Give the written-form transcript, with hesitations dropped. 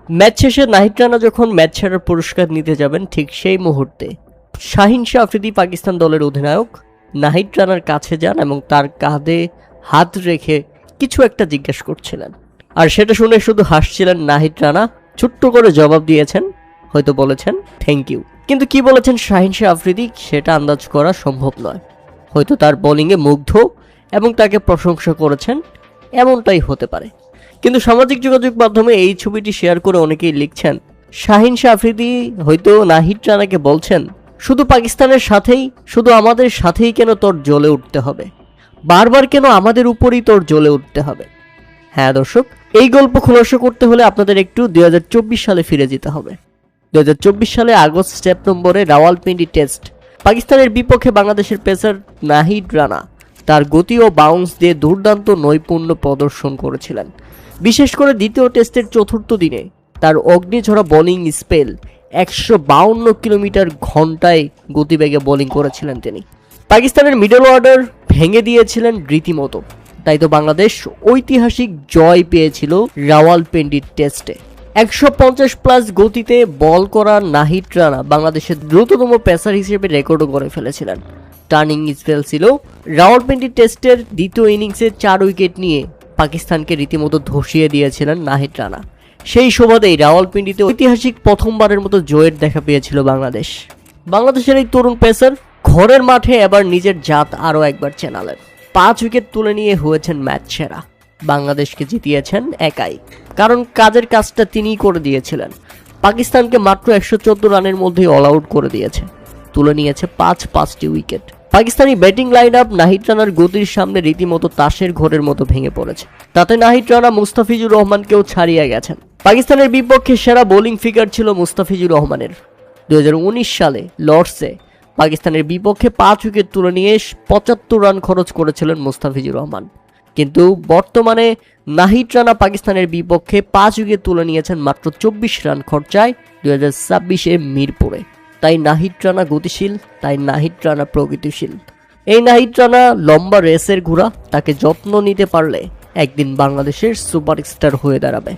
Match শেষে নাহিদ রানা যখন match সেরার পুরস্কার নিতে যাবেন, ঠিক সেই মুহূর্তে শাহিন শাহ আফ্রিদি পাকিস্তান দলের অধিনায়ক নাহিদ রানার কাছে যান এবং তার কাঁধে হাত রেখে কিছু একটা জিজ্ঞেস করছিলেন। আর সেটা শুনে শুধু হাসছিলেন নাহিদ রানা, ছোট্ট করে জবাব দিয়েছেন, হয়তো বলেছেন থ্যাংক ইউ। কিন্তু কি বলেছেন শাহিন শাহ আফ্রিদি সেটা আন্দাজ করা সম্ভব নয়। হয়তো তার বোলিংয়ে মুগ্ধ এবং তাকে প্রশংসা করেছেন, এমনটাই হতে পারে। কিন্তু সামাজিক যোগাযোগ মাধ্যমে এই ছবিটি শেয়ার করে অনেকেই লিখছেন, শাহিন শাহ আফ্রিদি হয়তো নাহিদ রানাকে বলছেন, শুধু পাকিস্তানের সাথেই, শুধু আমাদের সাথেই কেন তোর জ্বলে উঠতে হবে, বারবার কেন আমাদের উপরই তোর জ্বলে উঠতে হবে। হ্যাঁ দর্শক, এই গল্প খুলাসা করতে হলে আপনাদের একটু 2024 সালে ফিরে যেতে হবে। 2024 সালে আগস্ট সেপ্টেম্বরে রাওয়ালপিন্ডি টেস্ট, পাকিস্তানের বিপক্ষে বাংলাদেশের পেসার নাহিদ রানা তার গতি ও বাউন্স দিয়ে দুর্দান্ত নৈপুণ্য প্রদর্শন করেছিলেন। বিশেষ করে দ্বিতীয় টেস্টের চতুর্থ দিনে তার অগ্নিঝরা বোলিং স্পেল, 152 কিলোমিটার ঘন্টায় গতিবেগে বোলিং করেছিলেন তিনি। পাকিস্তানের মিডল অর্ডার ভেঙে দিয়েছিলেন রীতিমতো। তাই তো বাংলাদেশ ঐতিহাসিক জয় পেয়েছিল রাওয়ালপিন্ডি টেস্টে। 150+ গতিতে বল করা নাহিদ রানা বাংলাদেশের দ্রুততম পেসার হিসেবে রেকর্ডও করে ফেলেছিলেন। টার্নিং স্পেল ছিল রাওয়ালপিন্ডি টেস্টের দ্বিতীয় ইনিংসে 4 উইকেট নিয়ে পাকিস্তানকে রীতিমতো ধসিয়ে দিয়েছিলেন নাহিদ রানা। সেই সুবাদেই রাওয়ালপিন্ডিতে ঐতিহাসিক প্রথমবারের মতো জয়ের দেখা পেয়েছিল বাংলাদেশ। বাংলাদেশের এই তরুণ পেসার ঘরের মাঠে এবার নিজের জাত আরও একবার চেনালেন। 5 উইকেট তুলে নিয়ে হয়েছেন ম্যাচ সেরা, বাংলাদেশকে জিতিয়েছেন একাই, কারণ কাজের কাজটা তিনিই করে দিয়েছিলেন। পাকিস্তানকে মাত্র 114 রানের মধ্যেই অল আউট করে দিয়েছে, তুলে নিয়েছে 5টি wicket. Pakistani batting line up Nahid রানার গতির সামনে রীতিমতো তাসের ঘরের মতো ভেঙে পড়েছে। তাতে নাহিদ রানা মুস্তাফিজুর রহমানকেও ছাড়িয়ে গেছেন। পাকিস্তানের বিপক্ষে সেরা বোলিং ফিগার ছিল মুস্তাফিজুর রহমানের। 2019 সালে লর্ডসে পাকিস্তানের বিপক্ষে 5 উইকেট তুলে নিয়ে 75 রান খরচ করেছিলেন মুস্তাফিজুর রহমান। কিন্তু বর্তমানে নাহিদ রানা পাকিস্তানের বিপক্ষে 5 উইকেট তুলে নিয়েছেন মাত্র 24 রান খরচায় 2026-এ মিরপুরে। তাই নাহিদ রানা গতিশীল, তাই নাহিদ রানা প্রগতিশীল। এই নাহিদ রানা লম্বা রেসের ঘোড়া, তাকে যত্ন নিতে পারলে একদিন বাংলাদেশের সুপারস্টার হয়ে দাঁড়াবে।